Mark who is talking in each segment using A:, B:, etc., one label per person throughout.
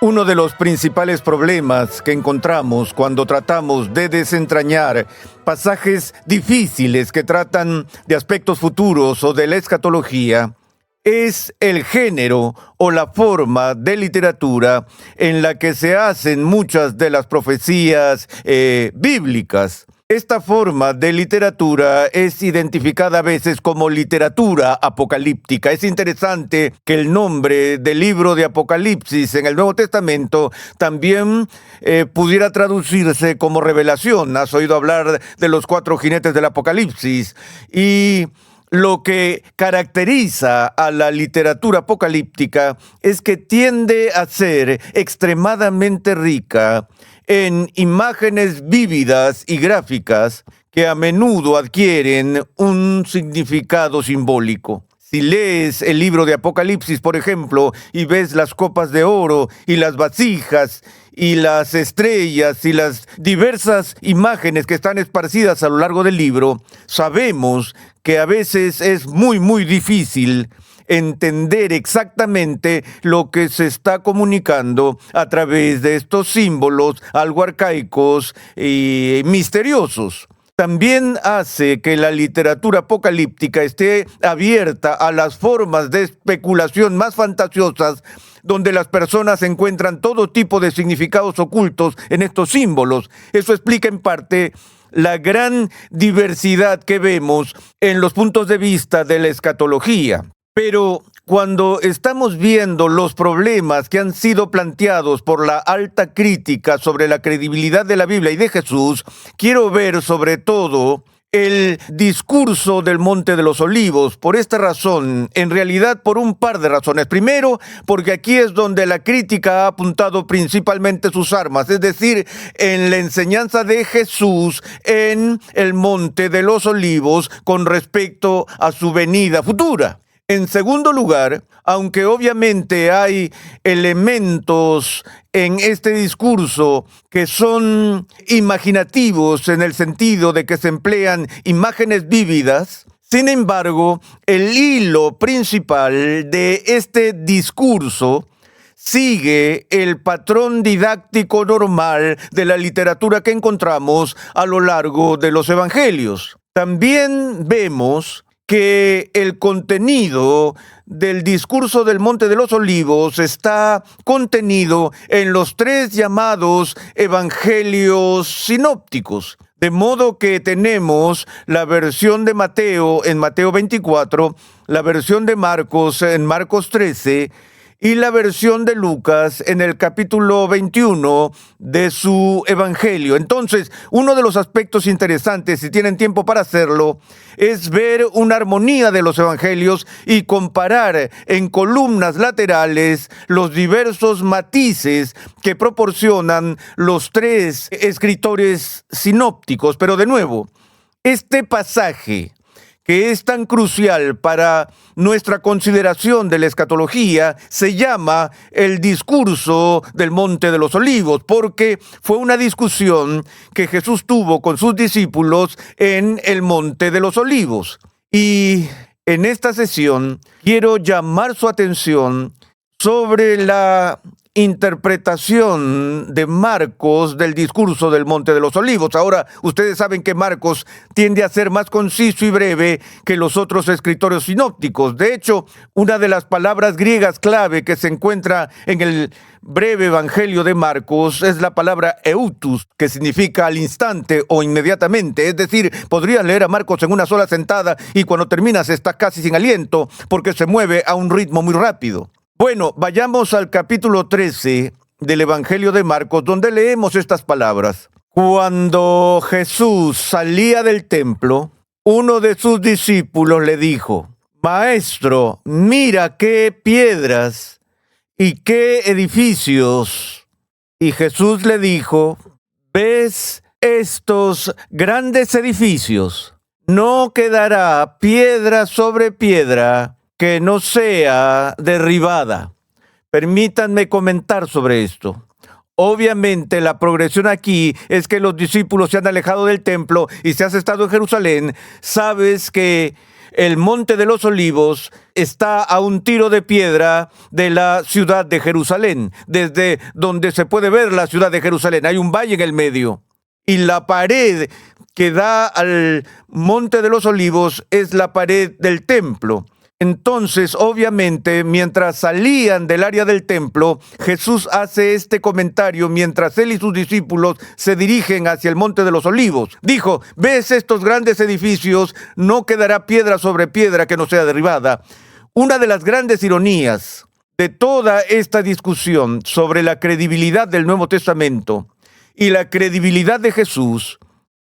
A: Uno de los principales problemas que encontramos cuando tratamos de desentrañar pasajes difíciles que tratan de aspectos futuros o de la escatología es el género o la forma de literatura en la que se hacen muchas de las profecías bíblicas. Esta forma de literatura es identificada a veces como literatura apocalíptica. Es interesante que el nombre del libro de Apocalipsis en el Nuevo Testamento también pudiera traducirse como revelación. Has oído hablar de los 4 jinetes del Apocalipsis. Y lo que caracteriza a la literatura apocalíptica es que tiende a ser extremadamente rica en imágenes vívidas y gráficas que a menudo adquieren un significado simbólico. Si lees el libro de Apocalipsis, por ejemplo, y ves las copas de oro y las vasijas y las estrellas y las diversas imágenes que están esparcidas a lo largo del libro, sabemos que a veces es muy difícil entender exactamente lo que se está comunicando a través de estos símbolos algo arcaicos y misteriosos. También hace que la literatura apocalíptica esté abierta a las formas de especulación más fantasiosas, donde las personas encuentran todo tipo de significados ocultos en estos símbolos. Eso explica en parte la gran diversidad que vemos en los puntos de vista de la escatología. Pero cuando estamos viendo los problemas que han sido planteados por la alta crítica sobre la credibilidad de la Biblia y de Jesús, quiero ver sobre todo el discurso del Monte de los Olivos. Por esta razón, en realidad por un par de razones. Primero, porque aquí es donde la crítica ha apuntado principalmente sus armas, es decir, en la enseñanza de Jesús en el Monte de los Olivos con respecto a su venida futura. En segundo lugar, aunque obviamente hay elementos en este discurso que son imaginativos en el sentido de que se emplean imágenes vívidas, sin embargo, el hilo principal de este discurso sigue el patrón didáctico normal de la literatura que encontramos a lo largo de los evangelios. También vemos que el contenido del discurso del Monte de los Olivos está contenido en los 3 llamados evangelios sinópticos. De modo que tenemos la versión de Mateo en Mateo 24, la versión de Marcos en Marcos 13, y la versión de Lucas en el capítulo 21 de su evangelio. Entonces, uno de los aspectos interesantes, si tienen tiempo para hacerlo, es ver una armonía de los evangelios y comparar en columnas laterales los diversos matices que proporcionan los 3 escritores sinópticos. Pero de nuevo, este pasaje que es tan crucial para nuestra consideración de la escatología, se llama el discurso del Monte de los Olivos, porque fue una discusión que Jesús tuvo con sus discípulos en el Monte de los Olivos. Y en esta sesión quiero llamar su atención sobre la interpretación de Marcos del discurso del Monte de los Olivos. Ahora, ustedes saben que Marcos tiende a ser más conciso y breve que los otros escritores sinópticos. De hecho, una de las palabras griegas clave que se encuentra en el breve evangelio de Marcos es la palabra eutus, que significa al instante o inmediatamente. Es decir, podrías leer a Marcos en una sola sentada y cuando terminas estás casi sin aliento porque se mueve a un ritmo muy rápido. Bueno, vayamos al capítulo 13 del Evangelio de Marcos, donde leemos estas palabras. Cuando Jesús salía del templo, uno de sus discípulos le dijo: Maestro, mira qué piedras y qué edificios. Y Jesús le dijo: ¿ves estos grandes edificios? No quedará piedra sobre piedra que no sea derribada. Permítanme comentar sobre esto. Obviamente la progresión aquí es que los discípulos se han alejado del templo y si has estado en Jerusalén, sabes que el Monte de los Olivos está a un tiro de piedra de la ciudad de Jerusalén, desde donde se puede ver la ciudad de Jerusalén. Hay un valle en el medio. Y la pared que da al Monte de los Olivos es la pared del templo. Entonces, obviamente, mientras salían del área del templo, Jesús hace este comentario mientras él y sus discípulos se dirigen hacia el Monte de los Olivos. Dijo: ¿ves estos grandes edificios? No quedará piedra sobre piedra que no sea derribada. Una de las grandes ironías de toda esta discusión sobre la credibilidad del Nuevo Testamento y la credibilidad de Jesús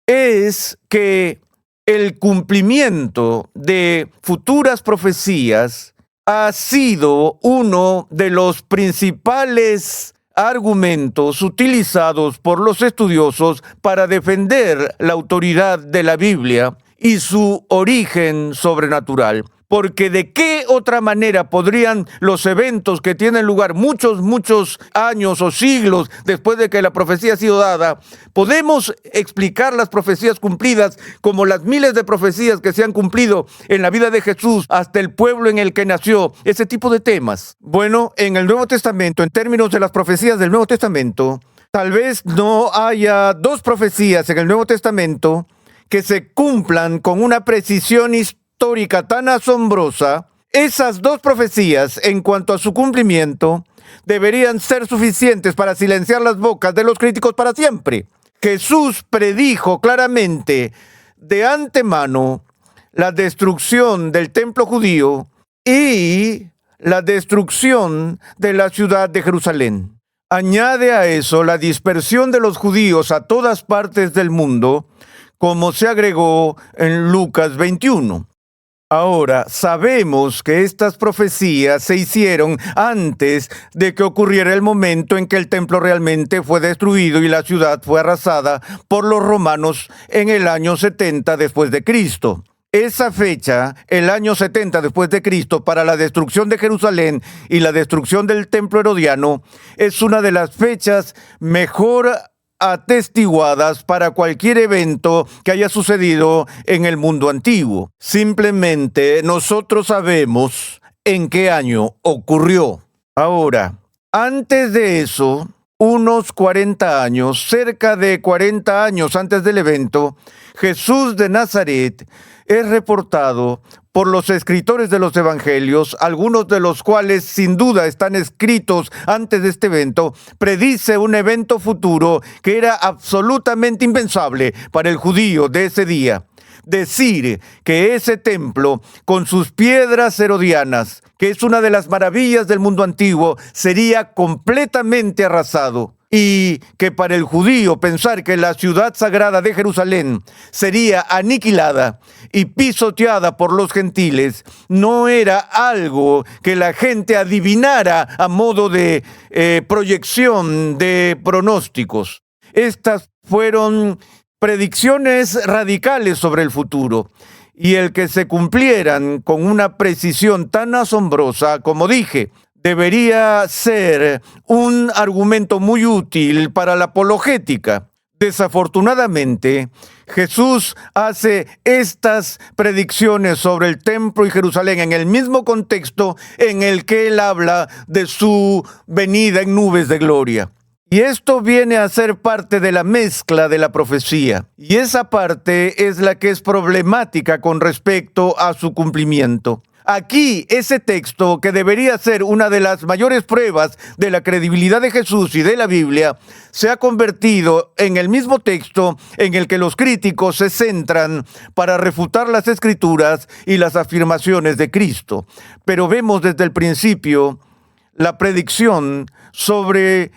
A: es que el cumplimiento de futuras profecías ha sido uno de los principales argumentos utilizados por los estudiosos para defender la autoridad de la Biblia y su origen sobrenatural. Porque ¿de qué otra manera podrían los eventos que tienen lugar muchos años o siglos después de que la profecía ha sido dada, podemos explicar las profecías cumplidas como las miles de profecías que se han cumplido en la vida de Jesús hasta el pueblo en el que nació? Ese tipo de temas. Bueno, en el Nuevo Testamento, en términos de las profecías del Nuevo Testamento, tal vez no haya dos profecías en el Nuevo Testamento que se cumplan con una precisión histórica tan asombrosa. Esas dos profecías, en cuanto a su cumplimiento, deberían ser suficientes para silenciar las bocas de los críticos para siempre. Jesús predijo claramente de antemano la destrucción del templo judío y la destrucción de la ciudad de Jerusalén. Añade a eso la dispersión de los judíos a todas partes del mundo, como se agregó en Lucas 21. Ahora, sabemos que estas profecías se hicieron antes de que ocurriera el momento en que el templo realmente fue destruido y la ciudad fue arrasada por los romanos en el año 70 después de Cristo. Esa fecha, el año 70 después de Cristo, para la destrucción de Jerusalén y la destrucción del templo herodiano, es una de las fechas mejor atestiguadas para cualquier evento que haya sucedido en el mundo antiguo. Simplemente nosotros sabemos en qué año ocurrió. Ahora, antes de eso, unos 40 años, cerca de 40 años antes del evento, Jesús de Nazaret es reportado por los escritores de los evangelios, algunos de los cuales sin duda están escritos antes de este evento, predice un evento futuro que era absolutamente impensable para el judío de ese día. Decir que ese templo, con sus piedras herodianas, que es una de las maravillas del mundo antiguo, sería completamente arrasado. Y que para el judío pensar que la ciudad sagrada de Jerusalén sería aniquilada y pisoteada por los gentiles no era algo que la gente adivinara a modo de proyección de pronósticos. Estas fueron predicciones radicales sobre el futuro, y el que se cumplieran con una precisión tan asombrosa, como dije, debería ser un argumento muy útil para la apologética. Desafortunadamente, Jesús hace estas predicciones sobre el templo y Jerusalén en el mismo contexto en el que él habla de su venida en nubes de gloria. Y esto viene a ser parte de la mezcla de la profecía. Y esa parte es la que es problemática con respecto a su cumplimiento. Aquí, ese texto, que debería ser una de las mayores pruebas de la credibilidad de Jesús y de la Biblia, se ha convertido en el mismo texto en el que los críticos se centran para refutar las Escrituras y las afirmaciones de Cristo. Pero vemos desde el principio la predicción sobre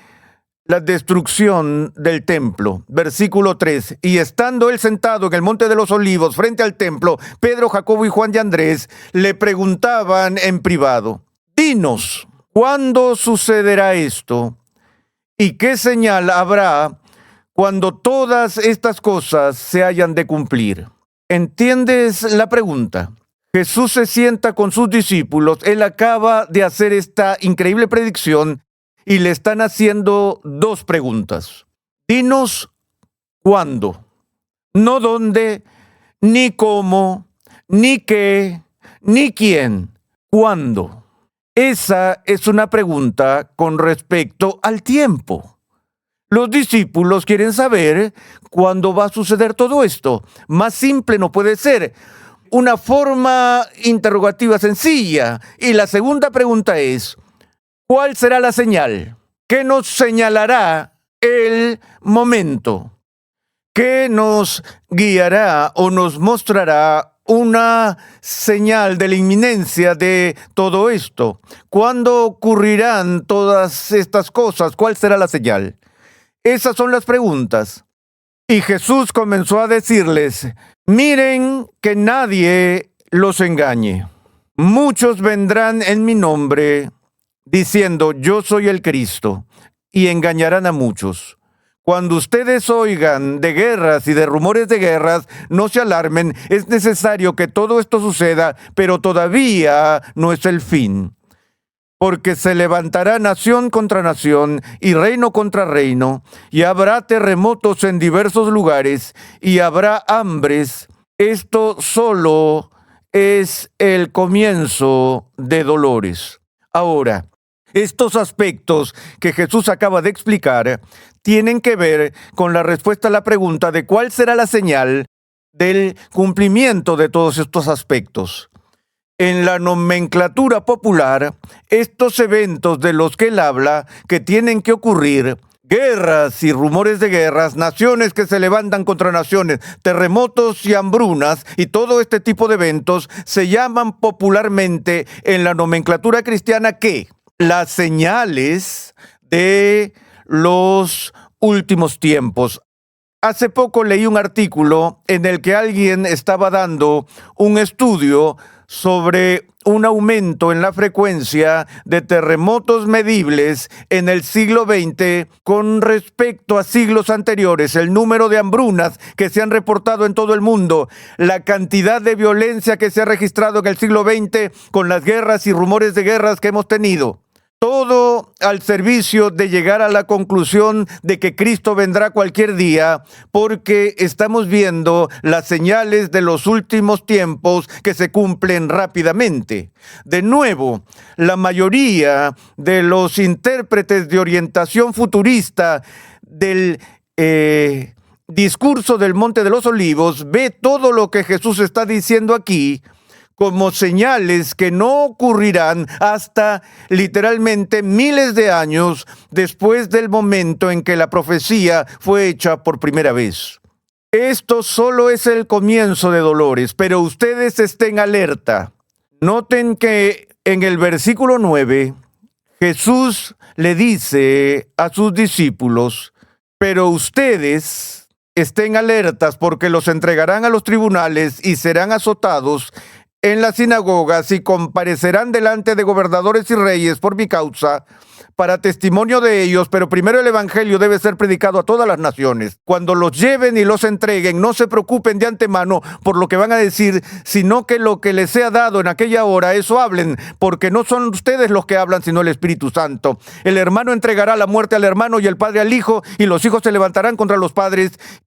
A: la destrucción del templo. Versículo 3. Y estando él sentado en el monte de los olivos frente al templo, Pedro, Jacobo y Juan y Andrés le preguntaban en privado: dinos, ¿cuándo sucederá esto? ¿Y qué señal habrá cuando todas estas cosas se hayan de cumplir? ¿Entiendes la pregunta? Jesús se sienta con sus discípulos. Él acaba de hacer esta increíble predicción y le están haciendo dos preguntas. Dinos cuándo, no dónde, ni cómo, ni qué, ni quién, cuándo. Esa es una pregunta con respecto al tiempo. Los discípulos quieren saber cuándo va a suceder todo esto. Más simple no puede ser. Una forma interrogativa sencilla. Y la segunda pregunta es, ¿cuál será la señal? ¿Qué nos señalará el momento? ¿Qué nos guiará o nos mostrará una señal de la inminencia de todo esto? ¿Cuándo ocurrirán todas estas cosas? ¿Cuál será la señal? Esas son las preguntas. Y Jesús comenzó a decirles, miren que nadie los engañe. Muchos vendrán en mi nombre diciendo, yo soy el Cristo, y engañarán a muchos. Cuando ustedes oigan de guerras y de rumores de guerras, no se alarmen, es necesario que todo esto suceda, pero todavía no es el fin. Porque se levantará nación contra nación y reino contra reino, y habrá terremotos en diversos lugares, y habrá hambres. Esto solo es el comienzo de dolores. Ahora, estos aspectos que Jesús acaba de explicar tienen que ver con la respuesta a la pregunta de cuál será la señal del cumplimiento de todos estos aspectos. En la nomenclatura popular, estos eventos de los que él habla, que tienen que ocurrir, guerras y rumores de guerras, naciones que se levantan contra naciones, terremotos y hambrunas y todo este tipo de eventos, se llaman popularmente en la nomenclatura cristiana ¿qué? Las señales de los últimos tiempos. Hace poco leí un artículo en el que alguien estaba dando un estudio sobre un aumento en la frecuencia de terremotos medibles en el siglo XX con respecto a siglos anteriores, el número de hambrunas que se han reportado en todo el mundo, la cantidad de violencia que se ha registrado en el siglo XX con las guerras y rumores de guerras que hemos tenido. Todo al servicio de llegar a la conclusión de que Cristo vendrá cualquier día, porque estamos viendo las señales de los últimos tiempos que se cumplen rápidamente. De nuevo, la mayoría de los intérpretes de orientación futurista del discurso del Monte de los Olivos ve todo lo que Jesús está diciendo aquí como señales que no ocurrirán hasta literalmente miles de años después del momento en que la profecía fue hecha por primera vez. Esto solo es el comienzo de dolores, pero ustedes estén alerta. Noten que en el versículo 9, Jesús le dice a sus discípulos, pero ustedes estén alertas porque los entregarán a los tribunales y serán azotados en las sinagogas y comparecerán delante de gobernadores y reyes por mi causa para testimonio de ellos, pero primero el evangelio debe ser predicado a todas las naciones. Cuando los lleven y los entreguen, no se preocupen de antemano por lo que van a decir, sino que lo que les sea dado en aquella hora, eso hablen, porque no son ustedes los que hablan, sino el Espíritu Santo. El hermano entregará la muerte al hermano y el padre al hijo, y los hijos se levantarán contra los padres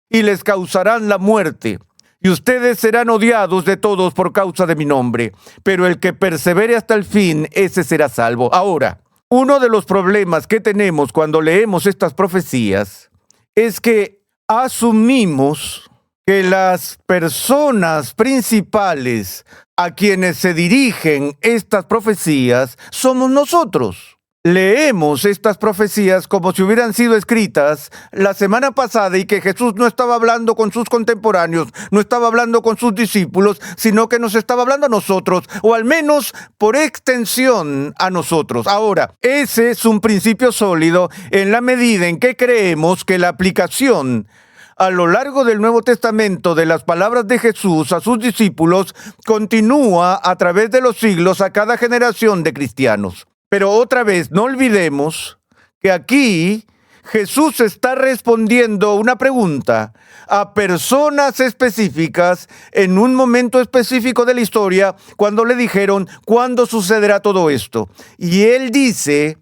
A: y les causarán la muerte. Y ustedes serán odiados de todos por causa de mi nombre, pero el que persevere hasta el fin, ese será salvo. Ahora, uno de los problemas que tenemos cuando leemos estas profecías es que asumimos que las personas principales a quienes se dirigen estas profecías somos nosotros. Leemos estas profecías como si hubieran sido escritas la semana pasada y que Jesús no estaba hablando con sus contemporáneos, no estaba hablando con sus discípulos, sino que nos estaba hablando a nosotros, o al menos por extensión a nosotros. Ahora, ese es un principio sólido en la medida en que creemos que la aplicación a lo largo del Nuevo Testamento de las palabras de Jesús a sus discípulos continúa a través de los siglos a cada generación de cristianos. Pero otra vez, no olvidemos que aquí Jesús está respondiendo una pregunta a personas específicas en un momento específico de la historia cuando le dijeron, ¿cuándo sucederá todo esto? Y él dice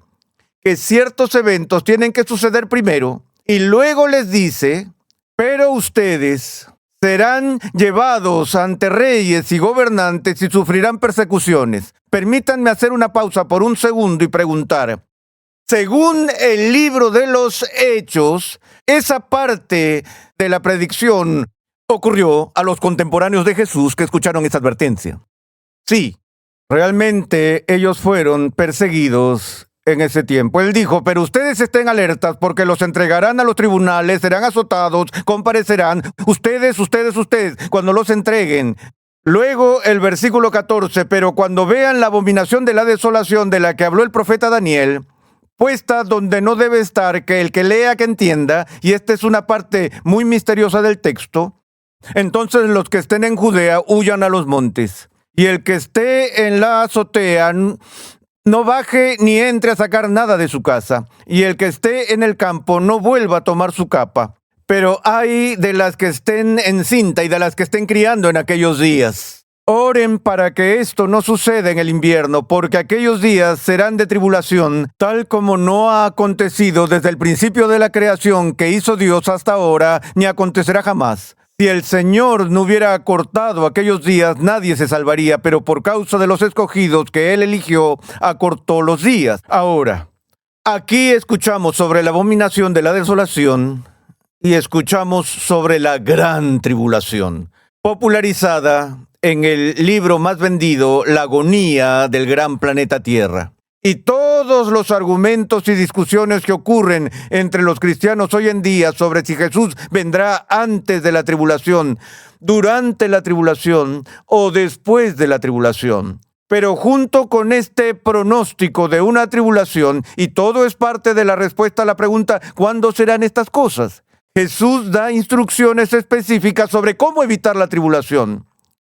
A: que ciertos eventos tienen que suceder primero y luego les dice, pero ustedes serán llevados ante reyes y gobernantes y sufrirán persecuciones. Permítanme hacer una pausa por un segundo y preguntar. Según el libro de los Hechos, esa parte de la predicción ocurrió a los contemporáneos de Jesús que escucharon esa advertencia. Sí, realmente ellos fueron perseguidos en ese tiempo. Él dijo, pero ustedes estén alertas porque los entregarán a los tribunales, serán azotados, comparecerán. Ustedes, cuando los entreguen. Luego el versículo 14, pero cuando vean la abominación de la desolación de la que habló el profeta Daniel, puesta donde no debe estar, que el que lea que entienda, y esta es una parte muy misteriosa del texto, entonces los que estén en Judea huyan a los montes, y el que esté en la azotea no baje ni entre a sacar nada de su casa, y el que esté en el campo no vuelva a tomar su capa. Pero hay de las que estén encinta y de las que estén criando en aquellos días. Oren para que esto no suceda en el invierno, porque aquellos días serán de tribulación, tal como no ha acontecido desde el principio de la creación que hizo Dios hasta ahora, ni acontecerá jamás. Si el Señor no hubiera acortado aquellos días, nadie se salvaría, pero por causa de los escogidos que Él eligió, acortó los días. Ahora, aquí escuchamos sobre la abominación de la desolación y escuchamos sobre la gran tribulación, popularizada en el libro más vendido, La agonía del gran planeta Tierra. Y todos los argumentos y discusiones que ocurren entre los cristianos hoy en día sobre si Jesús vendrá antes de la tribulación, durante la tribulación o después de la tribulación. Pero junto con este pronóstico de una tribulación, y todo es parte de la respuesta a la pregunta, ¿cuándo serán estas cosas? Jesús da instrucciones específicas sobre cómo evitar la tribulación.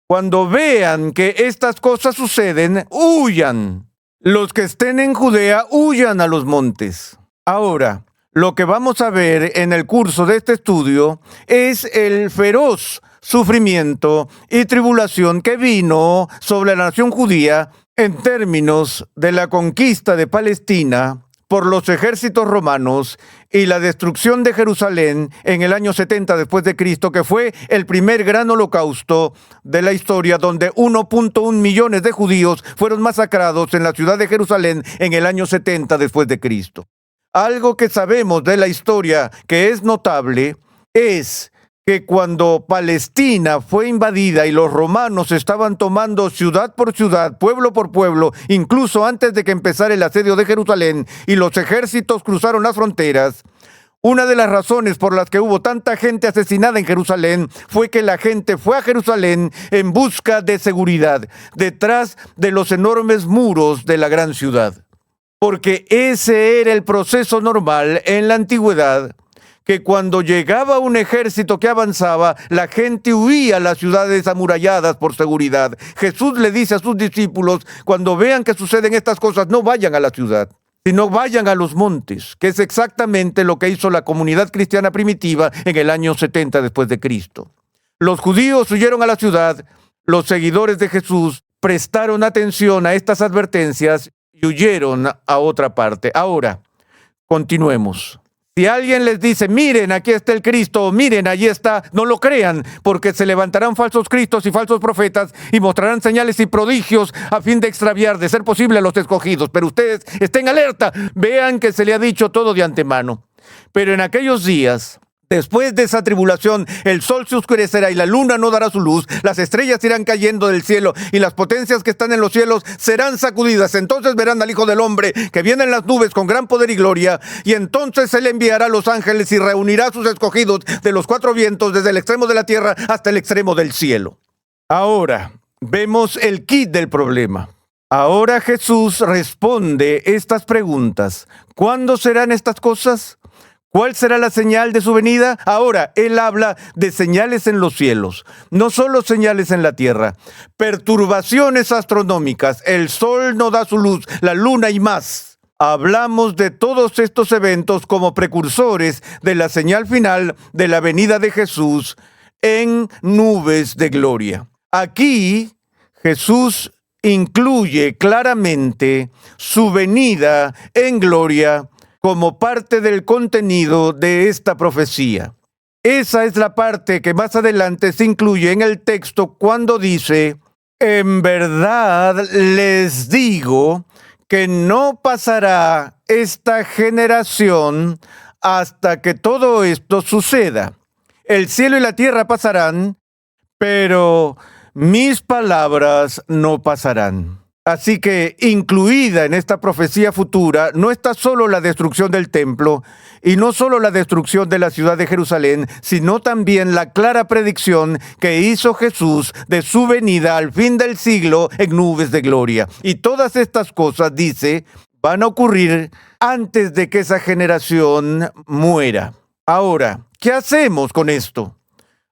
A: Cuando vean que estas cosas suceden, huyan. Los que estén en Judea, huyan a los montes. Ahora, lo que vamos a ver en el curso de este estudio es el feroz sufrimiento y tribulación que vino sobre la nación judía en términos de la conquista de Palestina por los ejércitos romanos y la destrucción de Jerusalén en el año 70 después de Cristo, que fue el primer gran holocausto de la historia, donde 1.1 millones de judíos fueron masacrados en la ciudad de Jerusalén en el año 70 después de Cristo. Algo que sabemos de la historia que es notable es que cuando Palestina fue invadida y los romanos estaban tomando ciudad por ciudad, pueblo por pueblo, incluso antes de que empezara el asedio de Jerusalén y los ejércitos cruzaron las fronteras, una de las razones por las que hubo tanta gente asesinada en Jerusalén fue que la gente fue a Jerusalén en busca de seguridad, detrás de los enormes muros de la gran ciudad. Porque ese era el proceso normal en la antigüedad, que cuando llegaba un ejército que avanzaba, la gente huía a las ciudades amuralladas por seguridad. Jesús le dice a sus discípulos, cuando vean que suceden estas cosas, no vayan a la ciudad, sino vayan a los montes, que es exactamente lo que hizo la comunidad cristiana primitiva en el año 70 después de Cristo. Los judíos huyeron a la ciudad, los seguidores de Jesús prestaron atención a estas advertencias y huyeron a otra parte. Ahora, continuemos. Si alguien les dice, miren, aquí está el Cristo, o miren, allí está, no lo crean, porque se levantarán falsos cristos y falsos profetas y mostrarán señales y prodigios a fin de extraviar, de ser posible, a los escogidos. Pero ustedes estén alerta, vean que se le ha dicho todo de antemano. Pero en aquellos días, después de esa tribulación, el sol se oscurecerá y la luna no dará su luz, las estrellas irán cayendo del cielo y las potencias que están en los cielos serán sacudidas. Entonces verán al Hijo del Hombre que viene en las nubes con gran poder y gloria, y entonces Él enviará a los ángeles y reunirá a sus escogidos de los cuatro vientos, desde el extremo de la tierra hasta el extremo del cielo. Ahora, vemos el kit del problema. Ahora Jesús responde estas preguntas. ¿Cuándo serán estas cosas? ¿Cuál será la señal de su venida? Ahora, Él habla de señales en los cielos, no solo señales en la tierra. Perturbaciones astronómicas, el sol no da su luz, la luna y más. Hablamos de todos estos eventos como precursores de la señal final de la venida de Jesús en nubes de gloria. Aquí, Jesús incluye claramente su venida en gloria como parte del contenido de esta profecía. Esa es la parte que más adelante se incluye en el texto cuando dice: en verdad les digo que no pasará esta generación hasta que todo esto suceda. El cielo y la tierra pasarán, pero mis palabras no pasarán. Así que incluida en esta profecía futura no está solo la destrucción del templo y no solo la destrucción de la ciudad de Jerusalén, sino también la clara predicción que hizo Jesús de su venida al fin del siglo en nubes de gloria. Y todas estas cosas, dice, van a ocurrir antes de que esa generación muera. Ahora, ¿qué hacemos con esto?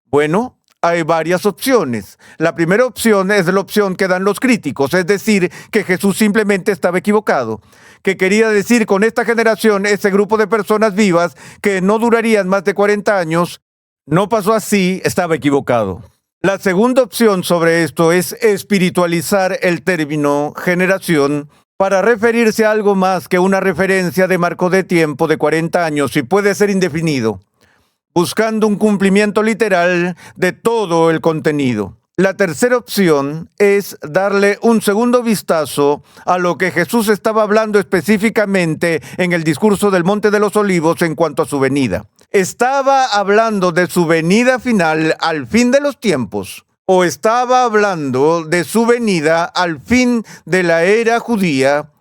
A: Bueno, hay varias opciones. La primera opción es la opción que dan los críticos, es decir, que Jesús simplemente estaba equivocado, que quería decir con esta generación, ese grupo de personas vivas que no durarían más de 40 años. No pasó así, estaba equivocado. La segunda opción sobre esto es espiritualizar el término generación para referirse a algo más que una referencia de marco de tiempo de 40 años y puede ser indefinido, buscando un cumplimiento literal de todo el contenido. La tercera opción es darle un segundo vistazo a lo que Jesús estaba hablando específicamente en el discurso del Monte de los Olivos en cuanto a su venida. ¿Estaba hablando de su venida final al fin de los tiempos? ¿O estaba hablando de su venida al fin de la era judía,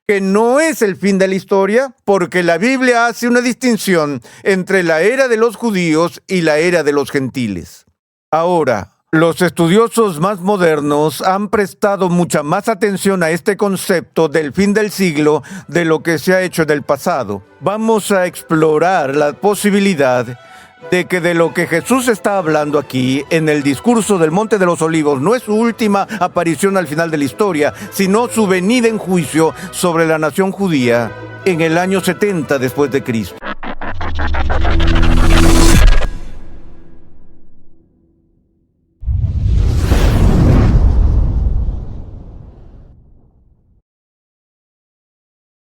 A: que no es el fin de la historia, porque la Biblia hace una distinción entre la era de los judíos y la era de los gentiles? Ahora, los estudiosos más modernos han prestado mucha más atención a este concepto del fin del siglo de lo que se ha hecho en el pasado. Vamos a explorar la posibilidad de que de lo que Jesús está hablando aquí en el discurso del Monte de los Olivos no es su última aparición al final de la historia, sino su venida en juicio sobre la nación judía en el año 70 después de Cristo.